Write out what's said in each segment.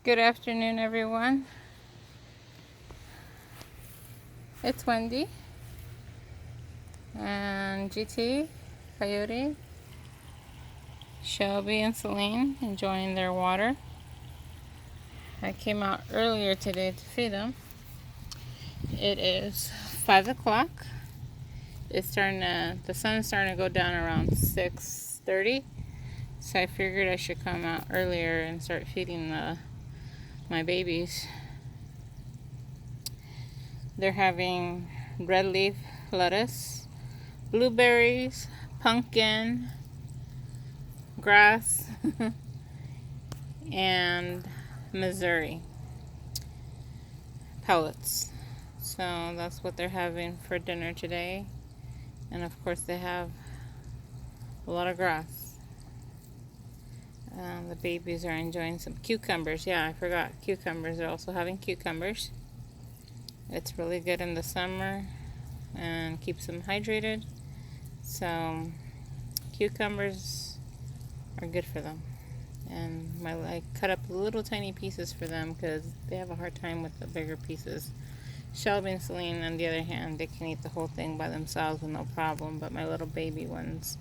Good afternoon, everyone. It's Wendy and GT, Coyote, Shelby and Saleen enjoying their water. I came out earlier today to feed them. It is 5 o'clock. The sun's starting to go down around 6:30. So I figured I should come out earlier and start feeding my babies. They're having red leaf lettuce, blueberries, pumpkin, grass, and mazuri pellets. So that's what they're having for dinner today. And of course they have a lot of grass. The babies are enjoying some cucumbers. Yeah, I forgot cucumbers. They're also having cucumbers. It's really good in the summer and keeps them hydrated. So cucumbers are good for them. And I cut up little tiny pieces for them because they have a hard time with the bigger pieces. Shelby and Saleen, on the other hand, they can eat the whole thing by themselves with no problem. But my little baby ones,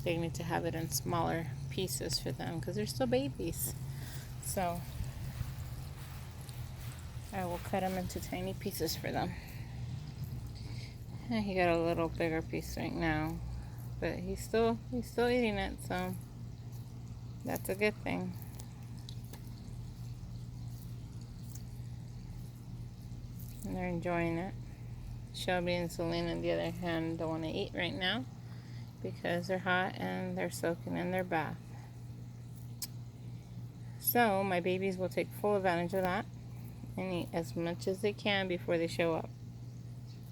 they need to have it in smaller pieces for them because they're still babies. So I will cut them into tiny pieces for them. And he got a little bigger piece right now, but he's still eating it, so that's a good thing. And they're enjoying it. Shelby and Saleen, on the other hand, don't want to eat right now because they're hot and they're soaking in their bath. So my babies will take full advantage of that and eat as much as they can before they show up.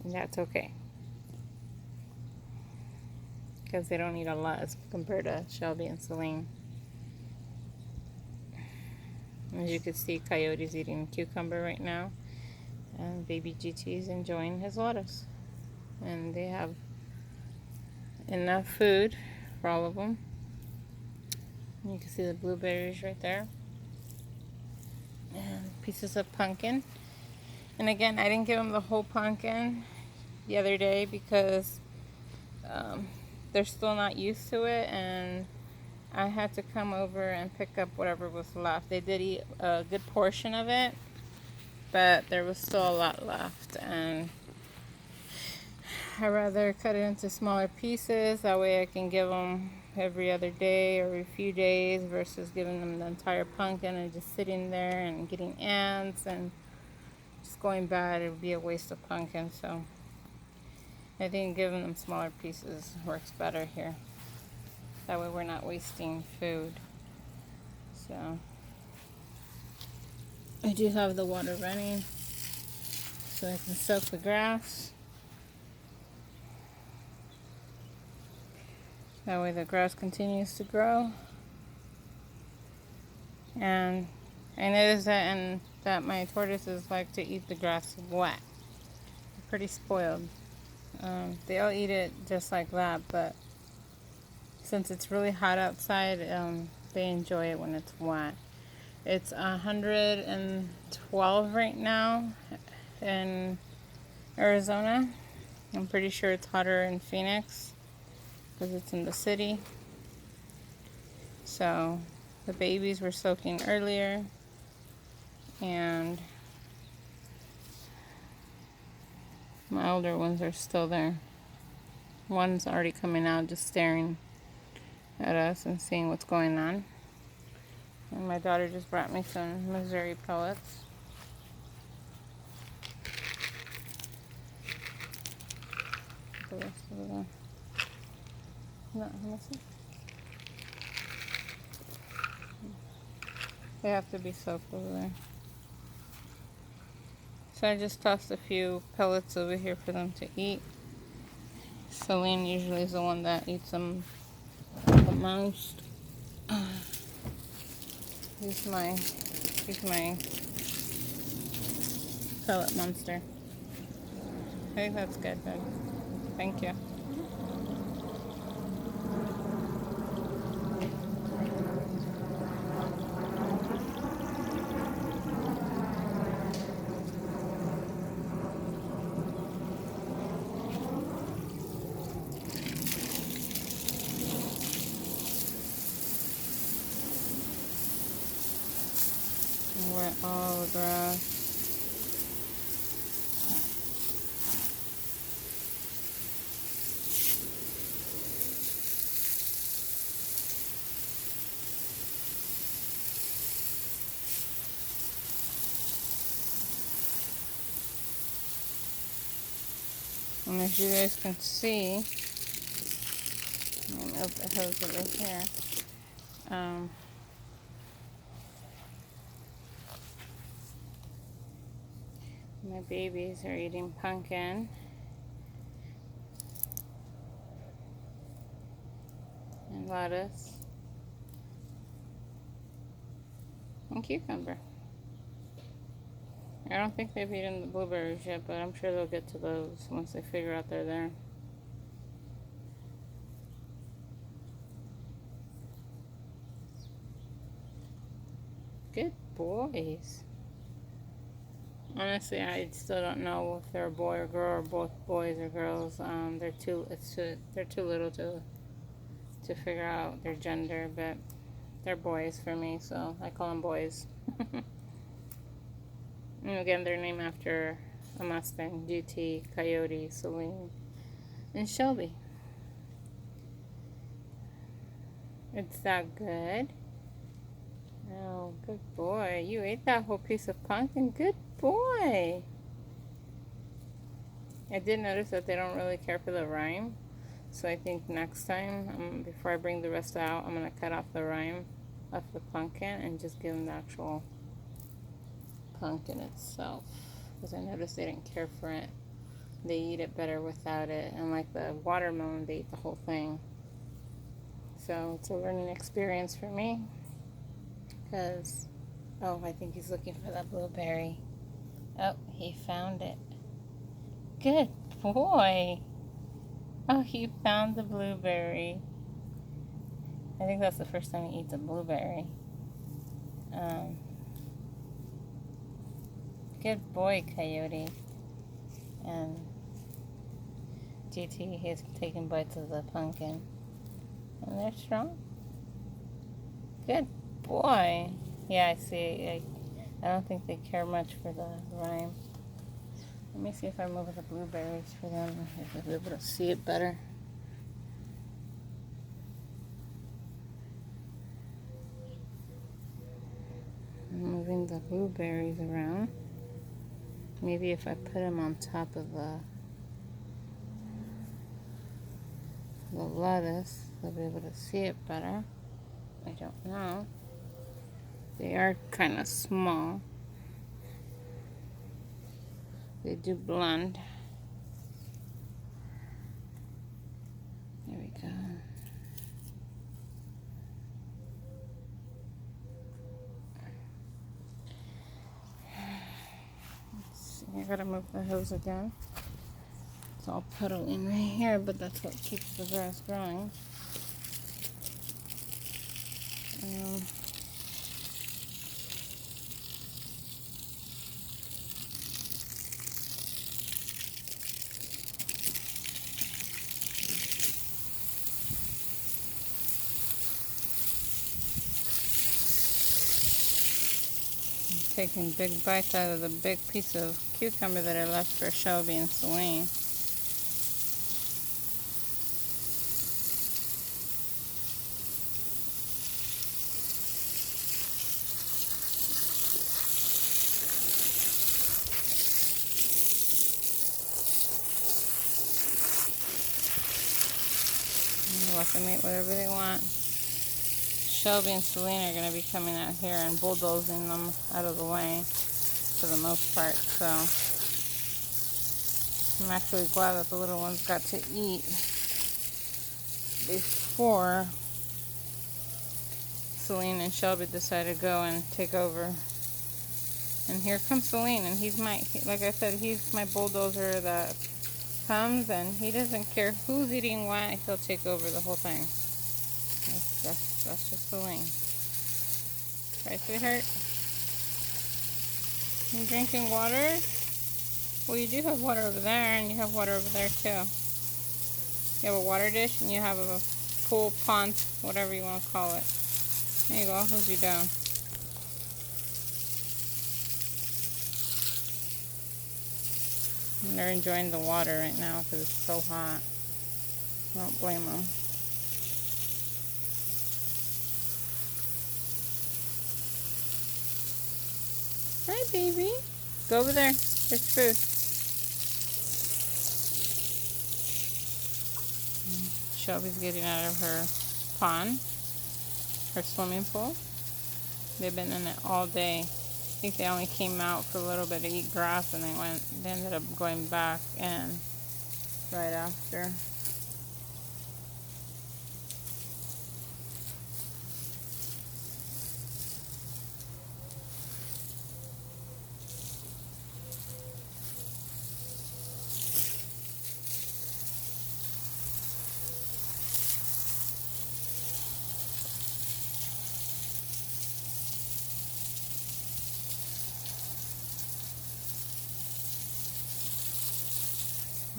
And that's okay. Because they don't eat a lot as compared to Shelby and Saleen. As you can see, Coyote's eating cucumber right now. And baby GT's enjoying his lettuce. And they have enough food for all of them. And you can see the blueberries right there. And pieces of pumpkin. And again, I didn't give them the whole pumpkin the other day because they're still not used to it, and I had to come over and pick up whatever was left. They did eat a good portion of it, but there was still a lot left, and I'd rather cut it into smaller pieces. That way I can give them every other day or every few days versus giving them the entire pumpkin and just sitting there and getting ants and just going bad. It would be a waste of pumpkin. So I think giving them smaller pieces works better here. That way we're not wasting food. So I do have the water running so I can soak the grass. That way the grass continues to grow. And I noticed that my tortoises like to eat the grass wet. They're pretty spoiled. They all eat it just like that, but since it's really hot outside, they enjoy it when it's wet. It's 112 right now in Arizona. I'm pretty sure it's hotter in Phoenix because it's in the city. So the babies were soaking earlier, and my older ones are still there. One's already coming out just staring at us and seeing what's going on. And my daughter just brought me some mazuri pellets. The rest of them. No, let me see. They have to be soaked over there. So I just tossed a few pellets over here for them to eat. Saleen usually is the one that eats them the most. He's my pellet monster. I think that's good, babe. Thank you. and wet all the grass. And as you guys can see, let me move the hose over here. My babies are eating pumpkin and lettuce and cucumber. I don't think they've eaten the blueberries yet, but I'm sure they'll get to those once they figure out they're there. Good boys. Honestly, I still don't know if they're a boy or girl or both boys or girls. They're too little to figure out their gender, but they're boys for me, so I call them boys. And again, they're named after a Mustang, GT, Cayote, Saleen, and Shelby. It's that good. Oh, good boy. You ate that whole piece of pumpkin. Good boy. I did notice that they don't really care for the rind. So I think next time, before I bring the rest out, I'm going to cut off the rind of the pumpkin and just give them the actual pumpkin itself. Because I noticed they didn't care for it. They eat it better without it. And like the watermelon, they eat the whole thing. So it's a learning experience for me. Because, oh, I think he's looking for that blueberry. Oh, he found it. Good boy. Oh, he found the blueberry. I think that's the first time he eats a blueberry. Good boy, Coyote. And GT, he's taking bites of the pumpkin. And they're strong. Good boy. Yeah, I see. I don't think they care much for the rind. Let me see if I move the blueberries for them, if I'll be able to see it better. I'm moving the blueberries around. Maybe if I put them on top of the lettuce, they'll be able to see it better. I don't know. They are kind of small. They do blend. There we go. Let's see, I gotta move the hose again. It's all puddling right here, but that's what keeps the grass growing. Taking big bites out of the big piece of cucumber that I left for Shelby and Saleen. Let them eat whatever they want. Shelby and Saleen are going to be coming out here and bulldozing them out of the way for the most part. So I'm actually glad that the little ones got to eat before Saleen and Shelby decided to go and take over. And here comes Saleen, and like I said, he's my bulldozer that comes, and he doesn't care who's eating what. He'll take over the whole thing. That's just Saleen. Right, sweetheart? You drinking water? Well, you do have water over there, and you have water over there too. You have a water dish, and you have a pool, pond, whatever you want to call it. There you go. I'll hold you down. they're enjoying the water right now because it's so hot. I don't blame them. Hi, baby. Go over there. There's food. Shelby's getting out of her pond, her swimming pool. They've been in it all day. I think they only came out for a little bit to eat grass, and they ended up going back in right after.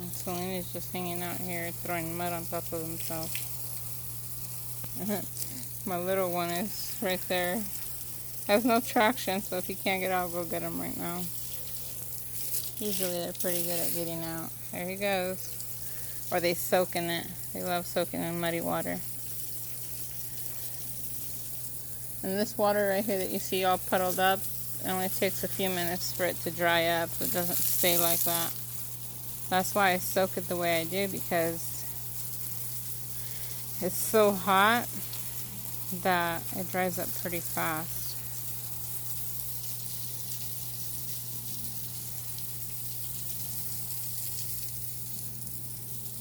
And Saleen is just hanging out here, throwing mud on top of himself. My little one is right there. Has no traction, so if he can't get out, I'll go get him right now. Usually they're pretty good at getting out. There he goes. Or they soak in it. They love soaking in muddy water. And this water right here that you see all puddled up, it only takes a few minutes for it to dry up. It doesn't stay like that. That's why I soak it the way I do, because it's so hot that it dries up pretty fast.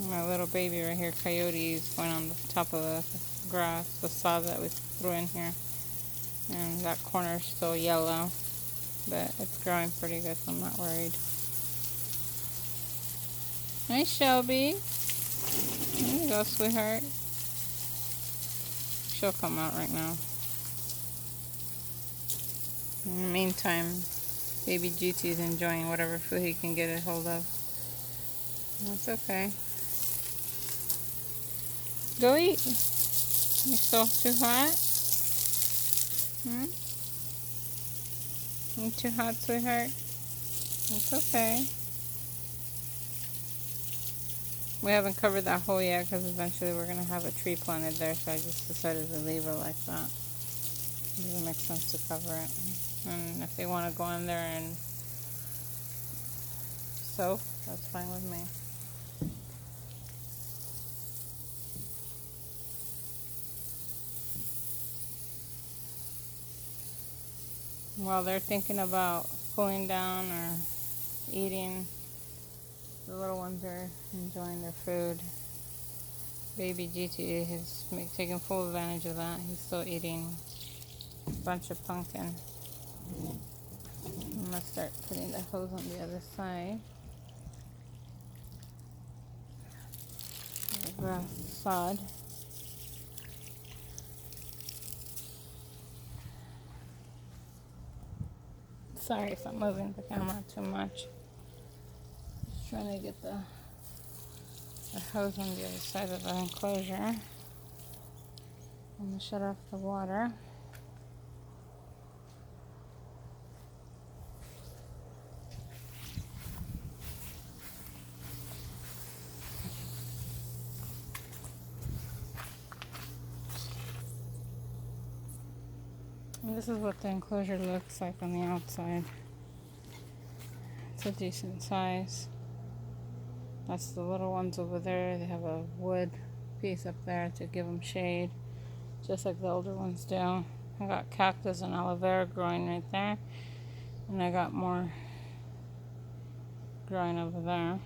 My little baby right here, Coyote, is going on the top of the grass, the sod that we threw in here. And that corner is still yellow, but it's growing pretty good, so I'm not worried. Hi, Shelby. There you go, sweetheart. She'll come out right now. In the meantime, baby GT is enjoying whatever food he can get a hold of. That's okay. Go eat. You still too hot? You too hot, sweetheart? It's okay. We haven't covered that hole yet because eventually we're going to have a tree planted there, so I just decided to leave it like that. It doesn't make sense to cover it. And if they want to go in there and soak, that's fine with me. While they're thinking about cooling down or eating, the little ones are enjoying their food. Baby GT is taking full advantage of that. He's still eating a bunch of pumpkin. I'm going to start putting the hose on the other side. The grass sod. Sorry if I'm moving the camera too much. Just trying to get the hose on the other side of the enclosure. I'm going to shut off the water. And this is what the enclosure looks like on the outside. It's a decent size. That's the little ones over there. They have a wood piece up there to give them shade, just like the older ones do. I got cactus and aloe vera growing right there, and I got more growing over there.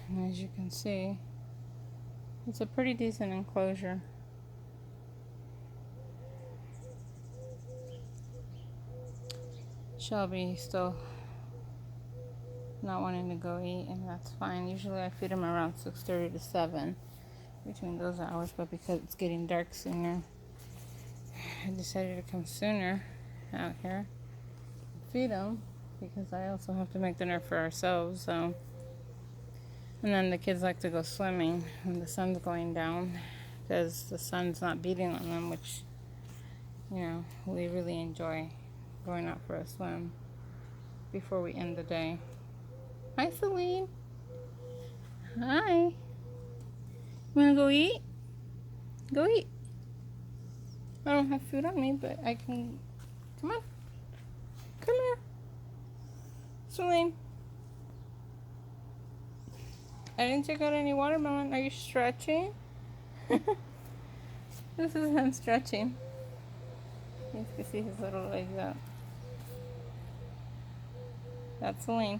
And as you can see, it's a pretty decent enclosure. Shelby still not wanting to go eat, and that's fine. Usually I feed him around 6:30 to 7, between those hours, but because it's getting dark sooner, I decided to come sooner out here and feed him, because I also have to make dinner for ourselves. So, and then the kids like to go swimming when the sun's going down, because the sun's not beating on them, which you know, we really enjoy going out for a swim before we end the day. Hi, Saleen. Hi. You wanna go eat? Go eat. I don't have food on me, but I can. Come on. Come here. Saleen. I didn't take out any watermelon. Are you stretching? This is him stretching. You can see his little legs out. That's Saleen.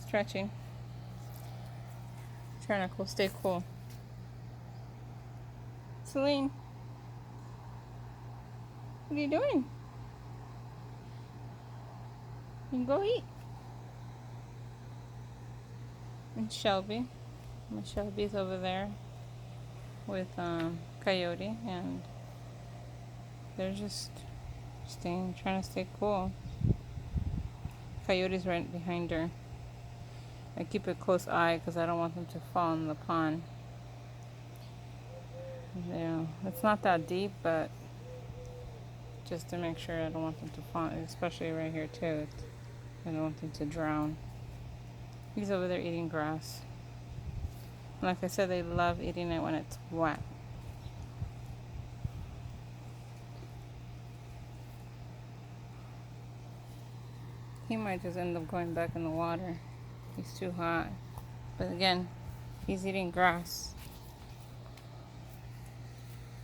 Stretching. Trying to stay cool. Saleen. What are you doing? You can go eat. And Shelby. My Shelby's over there with Coyote, and they're just trying to stay cool. Coyote's right behind her. I keep a close eye because I don't want them to fall in the pond. You know, it's not that deep, but just to make sure I don't want them to fall, especially right here too. I don't want them to drown. He's over there eating grass. Like I said, they love eating it when it's wet. He might just end up going back in the water. He's too hot. But again, he's eating grass.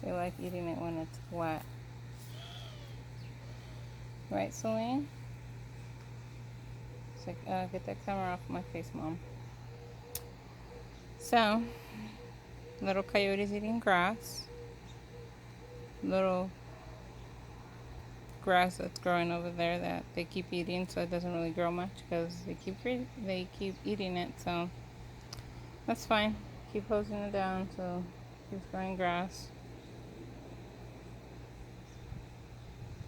They like eating it when it's wet. Right, Saleen? It's like, get that camera off my face, Mom. So, little Coyote's eating grass. Little grass that's growing over there that they keep eating, so it doesn't really grow much because they keep eating it. So that's fine. Keep hosing it down so it keeps growing grass.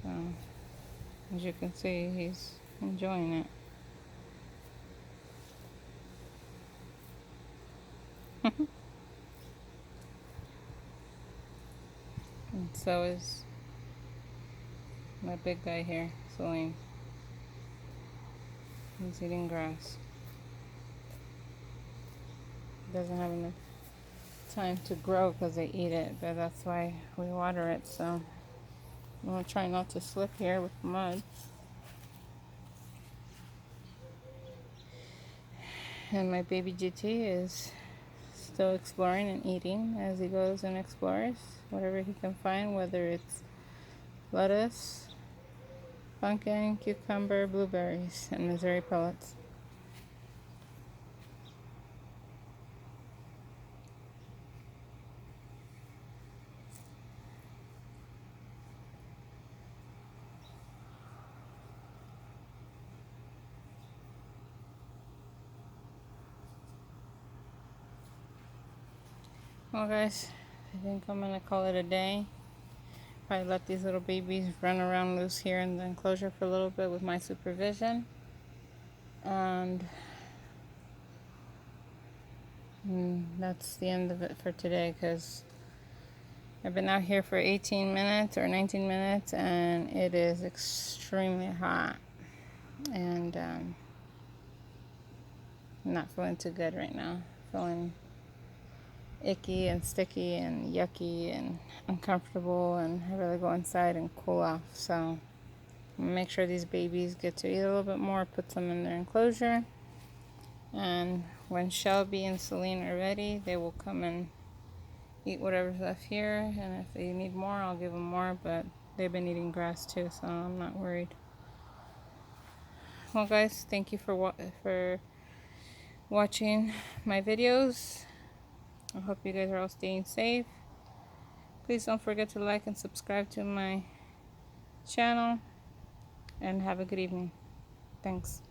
So as you can see, he's enjoying it. And so is my big guy here, Saleen. He's eating grass. Doesn't have enough time to grow because they eat it, but that's why we water it. So I'm gonna try not to slip here with mud. And my baby GT is still exploring and eating as he goes and explores whatever he can find, whether it's lettuce, pumpkin, cucumber, blueberries, and mazuri pellets. Well guys, I think I'm gonna call it a day. Probably let these little babies run around loose here in the enclosure for a little bit with my supervision. And that's the end of it for today because I've been out here for 18 minutes or 19 minutes and it is extremely hot. And I'm not feeling too good right now. Feeling icky and sticky and yucky and uncomfortable, and I really go inside and cool off. So I'm gonna make sure these babies get to eat a little bit more, put them in their enclosure, and when Shelby and Saleen are ready, they will come and eat whatever's left here, and if they need more, I'll give them more, but they've been eating grass too, so I'm not worried. Well guys, thank you for watching my videos. I hope you guys are all staying safe. Please don't forget to like and subscribe to my channel. And have a good evening. Thanks.